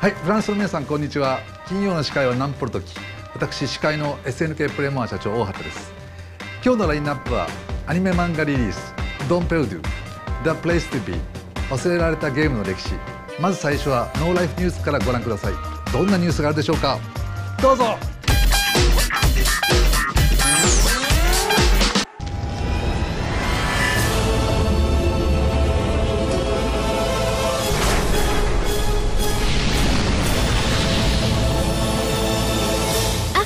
はい、フランスの皆さんこんにちは。金曜の司会は南ポルトキ。私司会の SNK プレモア社長大畑です。今日のラインナップはアニメ漫画リリース Don't Perdu The Place to Be 忘れられたゲームの歴史。まず最初はノーライフニュースからご覧ください。どんなニュースがあるでしょうか。どうぞ。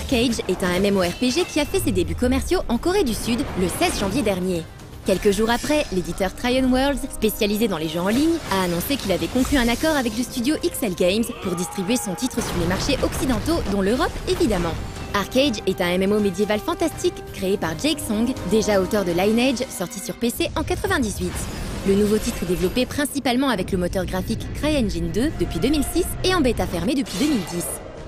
Arcade est un MMORPG qui a fait ses débuts commerciaux en Corée du Sud le 16 janvier dernier. Quelques jours après, l'éditeur Trion Worlds, spécialisé dans les jeux en ligne, a annoncé qu'il avait conclu un accord avec le studio XL Games pour distribuer son titre sur les marchés occidentaux, dont l'Europe évidemment. Arcade est un MMO médiéval fantastique créé par Jake Song, déjà auteur de Lineage, sorti sur PC en 98. Le nouveau titre est développé principalement avec le moteur graphique CryEngine 2 depuis 2006 et en bêta fermée depuis 2010.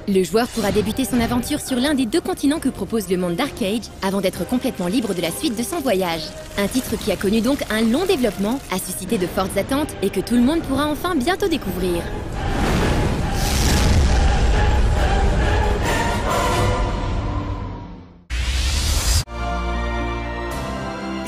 Le joueur pourra débuter son aventure sur l'un des deux continents que propose le monde d'Arcade avant d'être complètement libre de la suite de son voyage. Un titre qui a connu donc un long développement, a suscité de fortes attentes et que tout le monde pourra enfin bientôt découvrir.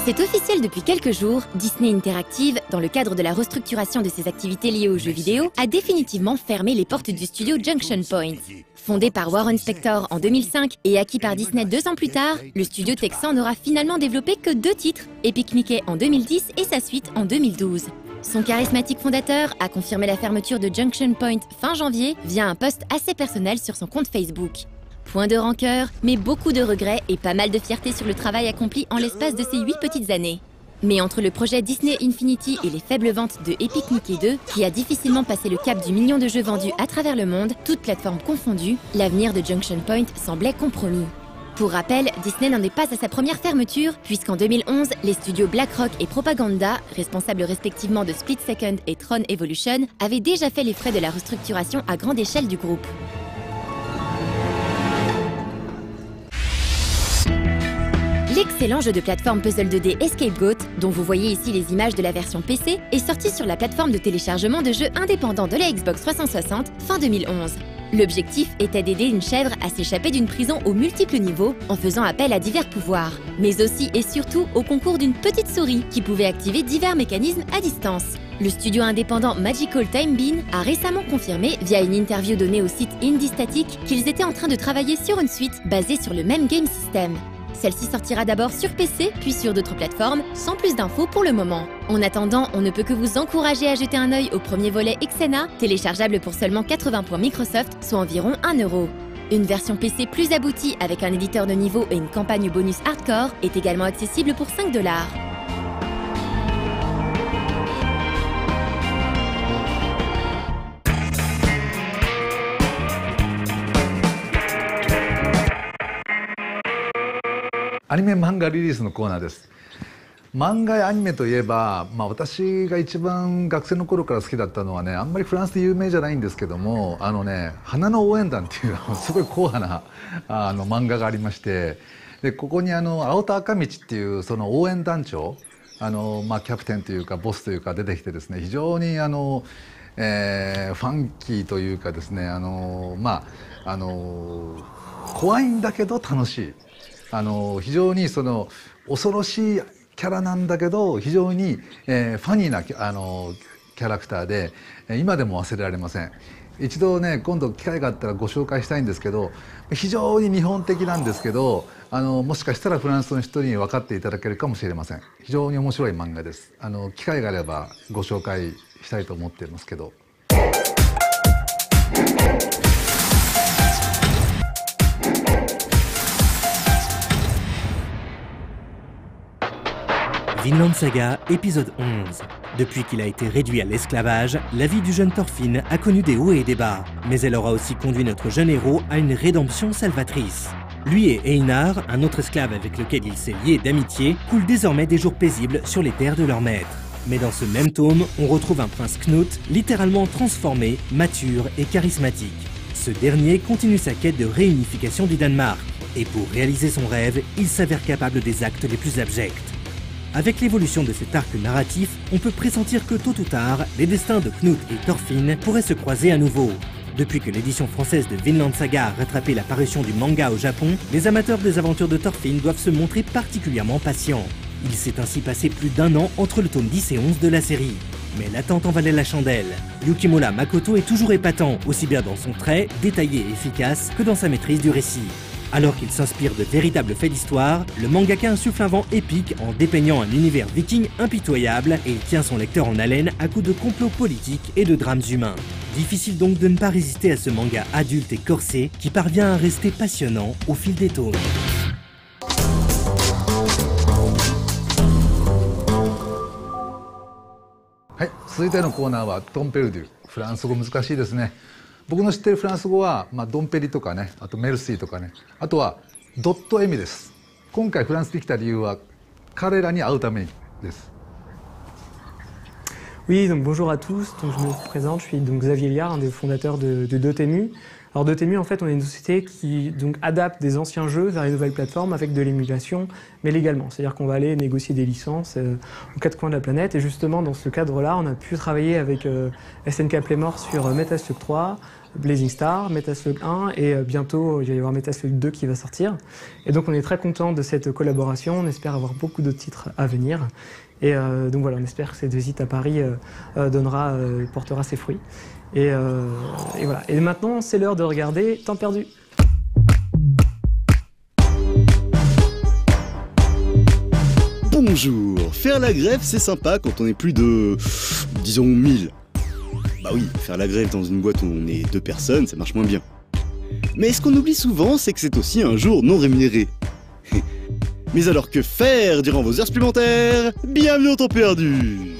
C'est officiel depuis quelques jours, Disney Interactive, dans le cadre de la restructuration de ses activités liées aux jeux vidéo, a définitivement fermé les portes du studio Junction Point. Fondé par Warren Spector en 2005 et acquis par Disney 2 ans plus tard, le studio texan n'aura finalement développé que 2 titres, Epic Mickey en 2010 et sa suite en 2012. Son charismatique fondateur a confirmé la fermeture de Junction Point fin janvier via un post assez personnel sur son compte Facebook. Point de rancœur, mais beaucoup de regrets et pas mal de fierté sur le travail accompli en l'espace de ces 8 petites années. Mais entre le projet Disney Infinity et les faibles ventes de Epic Mickey 2, qui a difficilement passé le cap du million de jeux vendus à travers le monde, toutes plateformes confondues, l'avenir de Junction Point semblait compromis. Pour rappel, Disney n'en est pas à sa première fermeture, puisqu'en 2011, les studios BlackRock et Propaganda, responsables respectivement de Split Second et Tron Evolution, avaient déjà fait les frais de la restructuration à grande échelle du groupe. L'excellent jeu de plateforme puzzle 2D Escapegoat, dont vous voyez ici les images de la version PC, est sorti sur la plateforme de téléchargement de jeux indépendants de la Xbox 360 fin 2011. L'objectif était d'aider une chèvre à s'échapper d'une prison aux multiples niveaux en faisant appel à divers pouvoirs, mais aussi et surtout au concours d'une petite souris qui pouvait activer divers mécanismes à distance. Le studio indépendant Magical Time Bean a récemment confirmé, via une interview donnée au site Indie Static, qu'ils étaient en train de travailler sur une suite basée sur le même game system. Celle-ci sortira d'abord sur PC, puis sur d'autres plateformes, sans plus d'infos pour le moment. En attendant, on ne peut que vous encourager à jeter un œil au premier volet Xena, téléchargeable pour seulement 80 points Microsoft, soit environ 1 €. Une version PC plus aboutie avec un éditeur de niveau et une campagne bonus hardcore est également accessible pour 5 $.アニメ漫画リリースのコーナーです。漫画やアニメといえば、私が一番学生の頃から好きだったのはね、あんまりフランスで有名じゃないんですけども、花の応援団っていうすごい硬派な漫画がありまして、でここに青田赤道っていうその応援団長、キャプテンというかボスというか出てきてですね、非常にファンキーというかですね、怖いんだけど楽しい。非常にその恐ろしいキャラなんだけど非常に、ファニーなキャラクターで今でも忘れられません。一度ね今度機会があったらご紹介したいんですけど、非常に日本的なんですけどもしかしたらフランスの人に分かっていただけるかもしれません。非常に面白い漫画です。機会があればご紹介したいと思っていますけど。Vinland Saga, épisode 11. Depuis qu'il a été réduit à l'esclavage, la vie du jeune Thorfinn a connu des hauts et des bas, mais elle aura aussi conduit notre jeune héros à une rédemption salvatrice. Lui et Einar, un autre esclave avec lequel il s'est lié d'amitié, coulent désormais des jours paisibles sur les terres de leur maître. Mais dans ce même tome, on retrouve un prince Knut littéralement transformé, mature et charismatique. Ce dernier continue sa quête de réunification du Danemark, et pour réaliser son rêve, il s'avère capable des actes les plus abjects. Avec l'évolution de cet arc narratif, on peut pressentir que tôt ou tard, les destins de Knut et Thorfinn pourraient se croiser à nouveau. Depuis que l'édition française de Vinland Saga a rattrapé la parution du manga au Japon, les amateurs des aventures de Thorfinn doivent se montrer particulièrement patients. Il s'est ainsi passé plus d'1 an entre le tome 10 et 11 de la série. Mais l'attente en valait la chandelle. Yukimura Makoto est toujours épatant, aussi bien dans son trait, détaillé et efficace, que dans sa maîtrise du récit. Alors qu'il s'inspire de véritables faits d'histoire, le mangaka insuffle un vent épique en dépeignant un univers viking impitoyable et il tient son lecteur en haleine à coups de complots politiques et de drames humains. Difficile donc de ne pas résister à ce manga adulte et corsé qui parvient à rester passionnant au fil des tomes. はい、続いてのコーナーはドンペルデュ。フランス語難しいですね。僕の知ってるフランス語は、ドンペリとかね、あとメルシーとかね、あとはドットエミです。今回フランスに来た理由は彼らに会うためにです。Oui, donc bonjour à tous, donc je me présente, je suis donc Xavier Liard, un des fondateurs de Dotemu. Alors Dotemu, en fait, on est une société qui donc adapte des anciens jeux vers les nouvelles plateformes avec de l'émulation, mais légalement. C'est-à-dire qu'on va aller négocier des licences aux 4 coins de la planète. Et justement, dans ce cadre-là, on a pu travailler avec SNK Playmore sur Metaslug 3, Blazing Star, Metaslug 1 et bientôt il va y avoir Metaslug 2 qui va sortir. Et donc on est très content de cette collaboration, on espère avoir beaucoup d'autres titres à venir. Et donc voilà, on espère que cette visite à Paris portera ses fruits. Et voilà. Et maintenant, c'est l'heure de regarder Temps perdu. Bonjour. Faire la grève, c'est sympa quand on est plus de, disons, 1000. Bah oui, faire la grève dans une boîte où on est 2 personnes, ça marche moins bien. Mais ce qu'on oublie souvent, c'est que c'est aussi un jour non rémunéré. Mais alors que faire durant vos heures supplémentaires? Bienvenue au Temps perdu.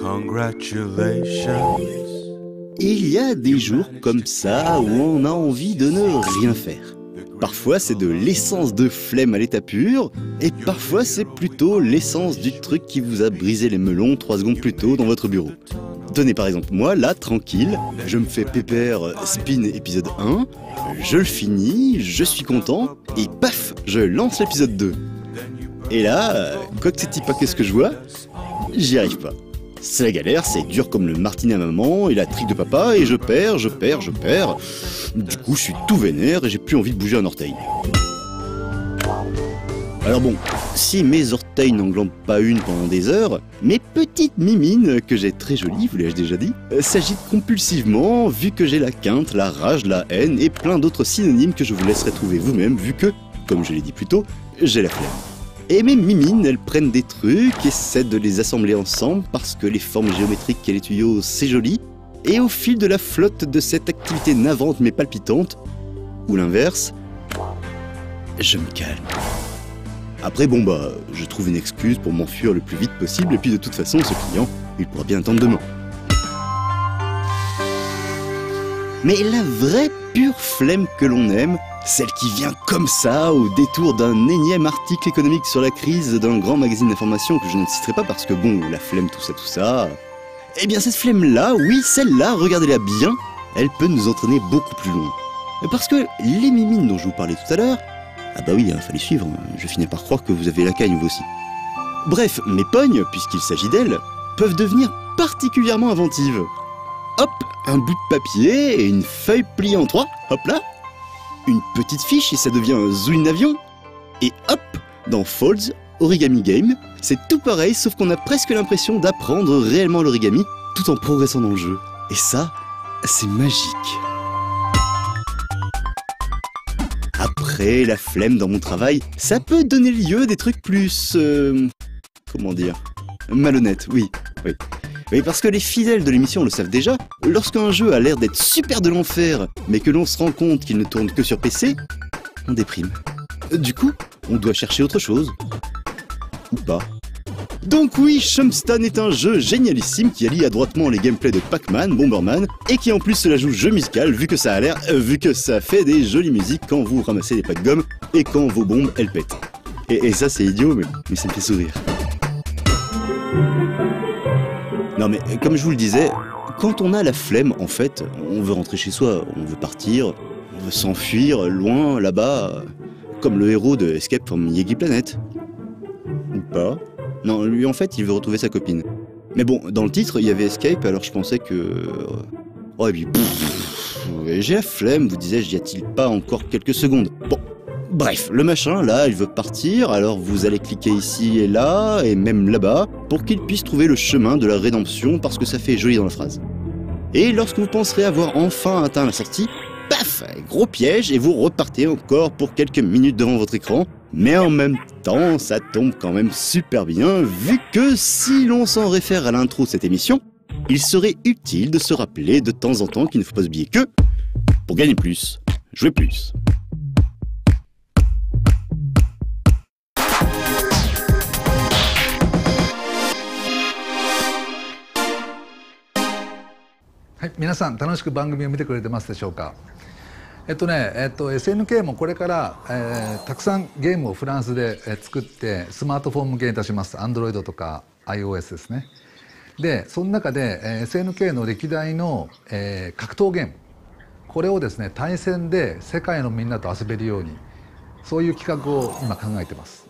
Congratulations. Il y a des jours comme ça où on a envie de ne rien faire. Parfois c'est de l'essence de flemme à l'état pur, et parfois c'est plutôt l'essence du truc qui vous a brisé les melons 3 secondes plus tôt dans votre bureau. Tenez par exemple moi, là, tranquille, je me fais pépère Spin épisode 1, je le finis, je suis content, et paf, je lance l'épisode 2. Et là, quoi que c'est pas qu'est-ce que je vois, j'y arrive pas. C'est la galère, c'est dur comme le martinet à maman et la trique de papa, et je perds. Du coup, je suis tout vénère et j'ai plus envie de bouger un orteil. Alors bon, si mes orteils n'englandent pas une pendant des heures, mes petites mimines, que j'ai très jolies, vous l'ai-je déjà dit, s'agitent compulsivement, vu que j'ai la quinte, la rage, la haine et plein d'autres synonymes que je vous laisserai trouver vous-même, vu que, comme je l'ai dit plus tôt, j'ai la flemme. Et mes mimines, elles prennent des trucs, essaient de les assembler ensemble parce que les formes géométriques et les tuyaux, c'est joli. Et au fil de la flotte de cette activité navrante mais palpitante, ou l'inverse, je me calme. Après bon bah, je trouve une excuse pour m'enfuir le plus vite possible et puis de toute façon, ce client, il pourra bien attendre demain. Mais la vraie pure flemme que l'on aime, celle qui vient comme ça, au détour d'un énième article économique sur la crise d'un grand magazine d'information que je ne citerai pas parce que bon, la flemme, tout ça... Eh bien cette flemme-là, oui, celle-là, regardez-la bien, elle peut nous entraîner beaucoup plus loin. Parce que les mimines dont je vous parlais tout à l'heure, ah bah oui, fallait suivre, je finis par croire que vous avez la cagne vous aussi. Bref, mes pognes, puisqu'il s'agit d'elles, peuvent devenir particulièrement inventives. Hop, un bout de papier et une feuille pliée en 3, hop là. Une petite fiche et ça devient un Zouin avion. Et hop, dans Folds, Origami Game, c'est tout pareil sauf qu'on a presque l'impression d'apprendre réellement l'origami tout en progressant dans le jeu. Et ça, c'est magique. Après, la flemme dans mon travail, ça peut donner lieu à des trucs plus... comment dire, malhonnêtes, oui. Oui, parce que les fidèles de l'émission le savent déjà, lorsqu'un jeu a l'air d'être super de l'enfer, mais que l'on se rend compte qu'il ne tourne que sur PC, on déprime. Du coup, on doit chercher autre chose. Ou pas. Donc oui, Shumstan est un jeu génialissime qui allie adroitement les gameplays de Pac-Man, Bomberman, et qui en plus se la joue jeu musical vu que ça a l'air, vu que ça fait des jolies musiques quand vous ramassez des packs gomme et quand vos bombes elles pètent. Et ça c'est idiot, mais ça me fait sourire. Non mais comme je vous le disais, quand on a la flemme, en fait, on veut rentrer chez soi, on veut partir, on veut s'enfuir loin, là-bas, comme le héros de Escape from Yegi Planet. Ou pas. Non, lui en fait, il veut retrouver sa copine. Mais bon, dans le titre, il y avait Escape, alors je pensais que... Oh et puis j'ai la flemme, vous disais-je, y a-t-il pas encore quelques secondes? Bon, bref, le machin là, il veut partir, alors vous allez cliquer ici et là, et même là-bas, pour qu'il puisse trouver le chemin de la rédemption, parce que ça fait joli dans la phrase. Et lorsque vous penserez avoir enfin atteint la sortie, paf, gros piège, et vous repartez encore pour quelques minutes devant votre écran. Mais en même temps, ça tombe quand même super bien, vu que si l'on s'en réfère à l'intro de cette émission, il serait utile de se rappeler de temps en temps qu'il ne faut pas oublier que, pour gagner plus, jouer plus.はい、皆さん楽しく番組を見てくれてますでしょうか。SNK もこれから、たくさんゲームをフランスで作ってスマートフォン向けに出します。 Android とか iOS ですね。でその中で、SNK の歴代の、格闘ゲーム、これをですね対戦で世界のみんなと遊べるように、そういう企画を今考えてます。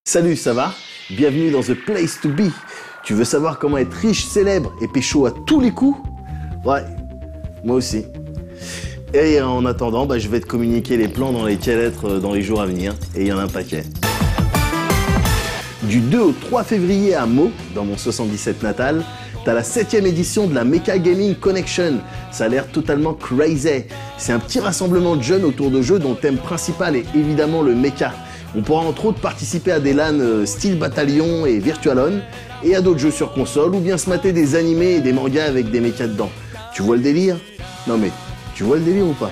Salut, ça va? Bienvenue dans The Place to Be. Tu veux savoir comment être riche, célèbre et pécho à tous les coups? Ouais, moi aussi. Et en attendant, je vais te communiquer les plans dans lesquels être dans les jours à venir. Et il y en a un paquet. Du 2 au 3 février à Meaux, dans mon 77 natal, t'as la 7e édition de la Mecha Gaming Connection. Ça a l'air totalement crazy. C'est un petit rassemblement de jeunes autour de jeux dont le thème principal est évidemment le mecha. On pourra entre autres participer à des LAN style Battalion et Virtualon, et à d'autres jeux sur console, ou bien se mater des animés et des mangas avec des mechas dedans. Tu vois le délire? Non mais, tu vois le délire ou pas?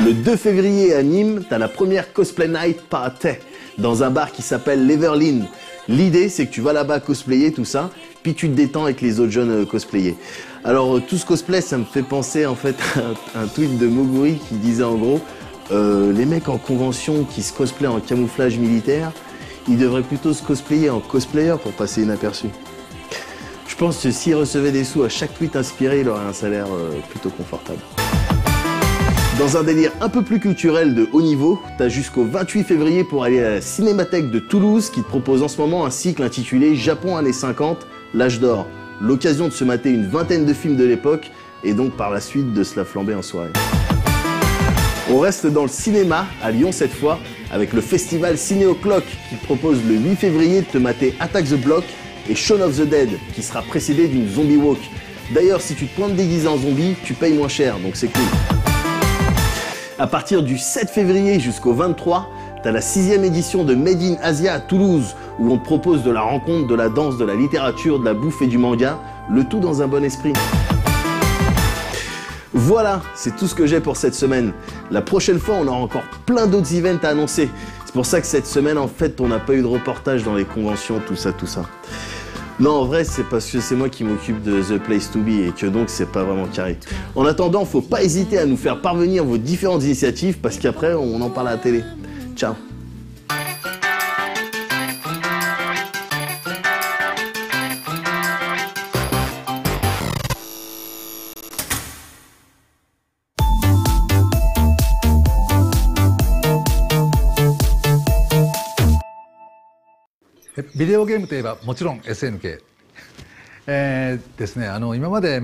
Le 2 février à Nîmes, t'as la première Cosplay Night Party, dans un bar qui s'appelle l'Everlyn. L'idée c'est que tu vas là-bas cosplayer tout ça, puis tu te détends avec les autres jeunes cosplayers. Alors tout ce cosplay, ça me fait penser en fait à un tweet de Moguri qui disait en gros les mecs en convention qui se cosplayent en camouflage militaire, ils devraient plutôt se cosplayer en cosplayer pour passer inaperçu. Je pense que s'ils recevaient des sous à chaque tweet inspiré, il aurait un salaire plutôt confortable. Dans un délire un peu plus culturel de haut niveau, t'as jusqu'au 28 février pour aller à la Cinémathèque de Toulouse qui te propose en ce moment un cycle intitulé Japon années 50, l'âge d'or. L'occasion de se mater une vingtaine de films de l'époque et donc par la suite de se la flamber en soirée. On reste dans le cinéma, à Lyon cette fois, avec le festival Ciné O'Clock qui te propose le 8 février de te mater Attack the Block et Shaun of the Dead qui sera précédé d'une zombie walk. D'ailleurs, si tu te pointes déguisé en zombie, tu payes moins cher, donc c'est cool. À partir du 7 février jusqu'au 23, t'as la 6e édition de Made in Asia à Toulouse où on te propose de la rencontre, de la danse, de la littérature, de la bouffe et du manga, le tout dans un bon esprit. Voilà, c'est tout ce que j'ai pour cette semaine. La prochaine fois, on aura encore plein d'autres events à annoncer. C'est pour ça que cette semaine, en fait, on n'a pas eu de reportage dans les conventions, tout ça. Non, en vrai, c'est parce que c'est moi qui m'occupe de The Place to Be et que donc c'est pas vraiment carré. En attendant, faut pas hésiter à nous faire parvenir vos différentes initiatives parce qu'après, on en parle à la télé. Ciao. ビデオゲームといえばもちろん SNK、ですね、今まで、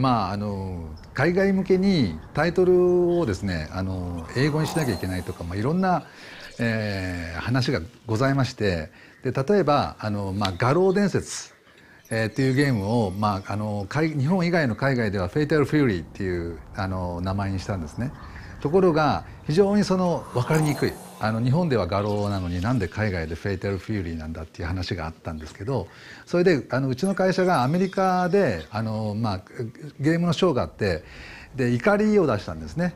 海外向けにタイトルをですね英語にしなきゃいけないとか、いろんな、話がございまして、で例えば画廊伝説、っていうゲームを、日本以外の海外ではフェイタルフューリーっていう名前にしたんですね。ところが非常に分かりにくい、日本では画廊なのになんで海外でフェイタルフューリーなんだっていう話があったんですけど、それでうちの会社がアメリカでゲームのショーがあって、で怒りを出したんですね。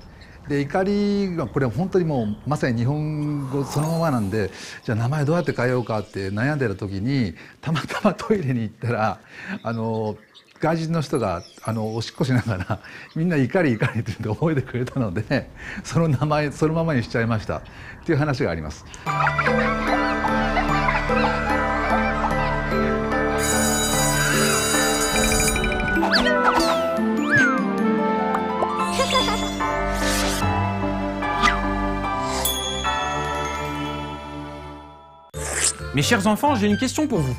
で怒りがこれ本当にもうまさに日本語そのままなんで、じゃあ名前どうやって変えようかって悩んでる時にたまたまトイレに行ったら外人の人がおしっこしながらみんな怒りって言って覚えてくれたので、その名前そのままにしちゃいましたっていう話があります。Mes chers enfants, j'ai une question pour vous.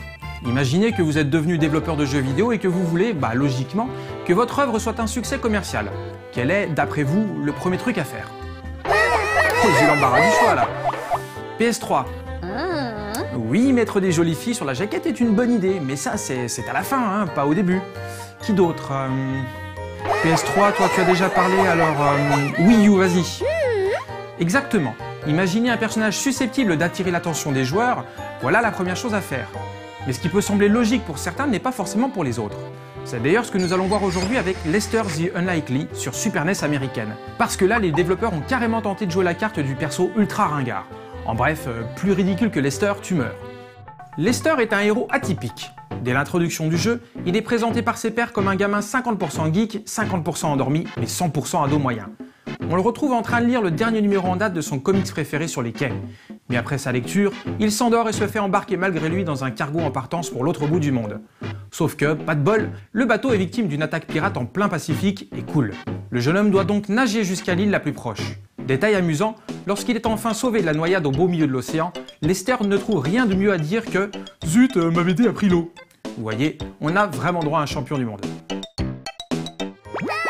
Imaginez que vous êtes devenu développeur de jeux vidéo et que vous voulez, logiquement, que votre œuvre soit un succès commercial. Quel est, d'après vous, le premier truc à faire? Oh, j'ai l'embarras du choix là. PS3. Oui, mettre des jolies filles sur la jaquette est une bonne idée, mais ça c'est à la fin, hein, pas au début. Qui d'autre? PS3, toi tu as déjà parlé, alors Wii U, vas-y. Exactement. Imaginez un personnage susceptible d'attirer l'attention des joueurs, voilà la première chose à faire. Mais ce qui peut sembler logique pour certains n'est pas forcément pour les autres. C'est d'ailleurs ce que nous allons voir aujourd'hui avec Lester the Unlikely sur Super NES américaine. Parce que là, les développeurs ont carrément tenté de jouer la carte du perso ultra ringard. En bref, plus ridicule que Lester, tu meurs. Lester est un héros atypique. Dès l'introduction du jeu, il est présenté par ses pairs comme un gamin 50% geek, 50% endormi, mais 100% ado moyen. On le retrouve en train de lire le dernier numéro en date de son comics préféré sur les quais. Mais après sa lecture, il s'endort et se fait embarquer malgré lui dans un cargo en partance pour l'autre bout du monde. Sauf que, pas de bol, le bateau est victime d'une attaque pirate en plein Pacifique et coule. Le jeune homme doit donc nager jusqu'à l'île la plus proche. Détail amusant, lorsqu'il est enfin sauvé de la noyade au beau milieu de l'océan, Lester ne trouve rien de mieux à dire que « Zut, ma BD a pris l'eau ». Vous voyez, on a vraiment droit à un champion du monde.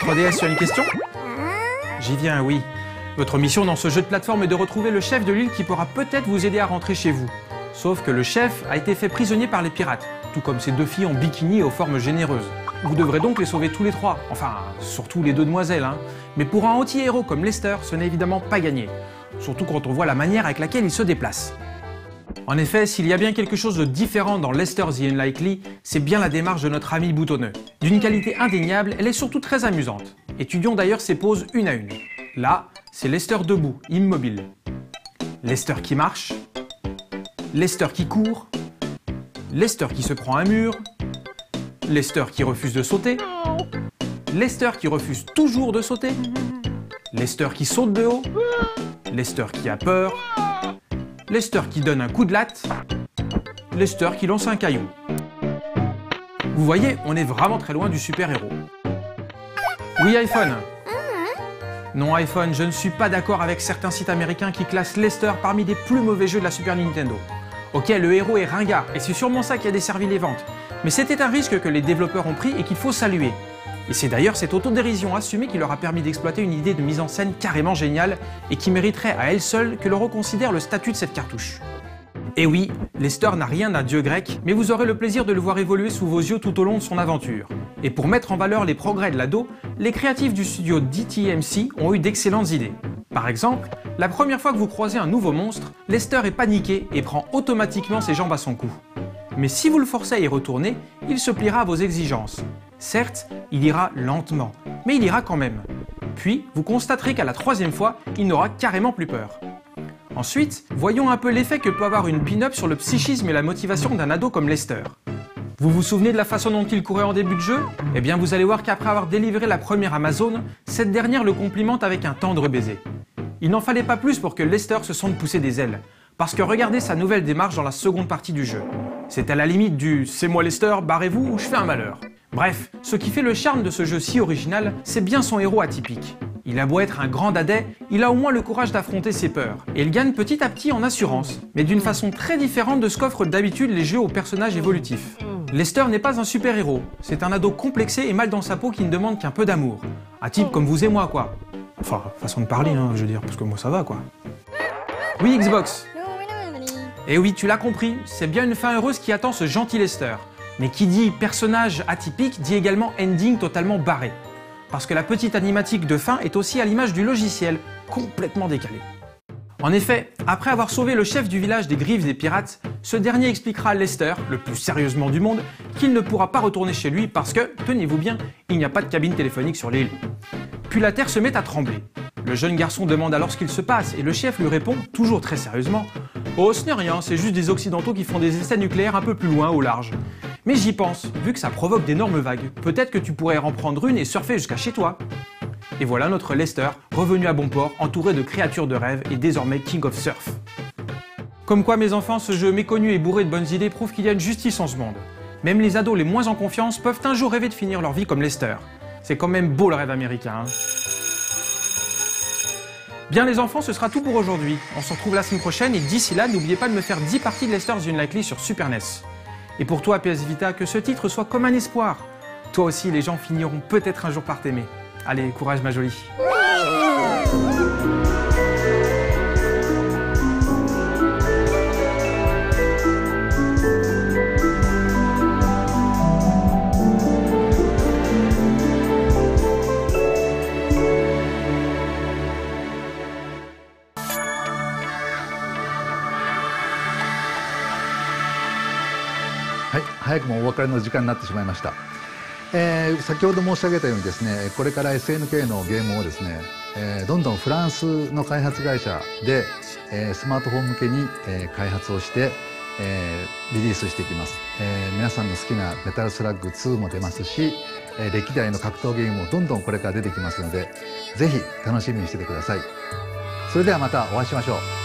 3DS, tu as une question? J'y viens, oui. Votre mission dans ce jeu de plateforme est de retrouver le chef de l'île qui pourra peut-être vous aider à rentrer chez vous. Sauf que le chef a été fait prisonnier par les pirates, tout comme ces deux filles en bikini et aux formes généreuses. Vous devrez donc les sauver tous les trois, enfin, surtout les deux demoiselles, hein. Mais pour un anti-héros comme Lester, ce n'est évidemment pas gagné. Surtout quand on voit la manière avec laquelle il se déplace. En effet, s'il y a bien quelque chose de différent dans Lester the Unlikely, c'est bien la démarche de notre ami boutonneux. D'une qualité indéniable, elle est surtout très amusante. Étudions d'ailleurs ses poses une à une. Là, c'est Lester debout, immobile. Lester qui marche. Lester qui court. Lester qui se prend un mur. Lester qui refuse de sauter. Lester qui refuse toujours de sauter. Lester qui saute de haut. Lester qui a peur. Lester qui donne un coup de latte. Lester qui lance un caillou. Vous voyez, on est vraiment très loin du super-héros. Oui, iPhone. Non, iPhone, je ne suis pas d'accord avec certains sites américains qui classent Lester parmi les plus mauvais jeux de la Super Nintendo. Ok, le héros est ringard, et c'est sûrement ça qui a desservi les ventes. Mais c'était un risque que les développeurs ont pris et qu'il faut saluer. Et c'est d'ailleurs cette autodérision assumée qui leur a permis d'exploiter une idée de mise en scène carrément géniale et qui mériterait à elle seule que l'on reconsidère le statut de cette cartouche. Et oui, Lester n'a rien d'un dieu grec, mais vous aurez le plaisir de le voir évoluer sous vos yeux tout au long de son aventure. Et pour mettre en valeur les progrès de l'ado, les créatifs du studio DTMC ont eu d'excellentes idées. Par exemple, la première fois que vous croisez un nouveau monstre, Lester est paniqué et prend automatiquement ses jambes à son cou. Mais si vous le forcez à y retourner, il se pliera à vos exigences. Certes, il ira lentement, mais il ira quand même. Puis, vous constaterez qu'à la troisième fois, il n'aura carrément plus peur. Ensuite, voyons un peu l'effet que peut avoir une pin-up sur le psychisme et la motivation d'un ado comme Lester. Vous vous souvenez de la façon dont il courait en début de jeu? Eh bien, vous allez voir qu'après avoir délivré la première Amazone, cette dernière le complimente avec un tendre baiser. Il n'en fallait pas plus pour que Lester se sente pousser des ailes. Parce que regardez sa nouvelle démarche dans la seconde partie du jeu. C'est à la limite du « c'est moi Lester, barrez-vous ou je fais un malheur ». Bref, ce qui fait le charme de ce jeu si original, c'est bien son héros atypique. Il a beau être un grand dadais, il a au moins le courage d'affronter ses peurs. Et il gagne petit à petit en assurance, mais d'une façon très différente de ce qu'offrent d'habitude les jeux aux personnages évolutifs. Lester n'est pas un super-héros, c'est un ado complexé et mal dans sa peau qui ne demande qu'un peu d'amour. Un type comme vous et moi, quoi. Enfin, façon de parler, hein, je veux dire, parce que moi ça va, quoi. Oui, Xbox. Et oui, tu l'as compris, c'est bien une fin heureuse qui attend ce gentil Lester. Mais qui dit personnage atypique dit également ending totalement barré. Parce que la petite animatique de fin est aussi à l'image du logiciel, complètement décalé. En effet, après avoir sauvé le chef du village des griffes des pirates, ce dernier expliquera à Lester, le plus sérieusement du monde, qu'il ne pourra pas retourner chez lui parce que, tenez-vous bien, il n'y a pas de cabine téléphonique sur l'île. Puis la terre se met à trembler. Le jeune garçon demande alors ce qu'il se passe et le chef lui répond, toujours très sérieusement, « Oh, ce n'est rien, c'est juste des Occidentaux qui font des essais nucléaires un peu plus loin au large. » Mais j'y pense, vu que ça provoque d'énormes vagues, peut-être que tu pourrais en prendre une et surfer jusqu'à chez toi. Et voilà notre Lester, revenu à bon port, entouré de créatures de rêve et désormais King of Surf. Comme quoi mes enfants, ce jeu méconnu et bourré de bonnes idées prouve qu'il y a une justice en ce monde. Même les ados les moins en confiance peuvent un jour rêver de finir leur vie comme Lester. C'est quand même beau le rêve américain, hein. Bien les enfants, ce sera tout pour aujourd'hui. On se retrouve la semaine prochaine et d'ici là, n'oubliez pas de me faire 10 parties de Lester's Unlikely sur Super NES. Et pour toi, PS Vita, que ce titre soit comme un espoir. Toi aussi, les gens finiront peut-être un jour par t'aimer. Allez, courage ma jolie.はい、早くもお別れの時間になってしまいました。先ほど申し上げたようにですね、これから SNK のゲームをですね、どんどんフランスの開発会社で、スマートフォン向けに、開発をして、リリースしていきます。皆さんの好きなメタルスラッグ2も出ますし、歴代の格闘ゲームもどんどんこれから出てきますので、ぜひ楽しみにしててください。それではまたお会いしましょう。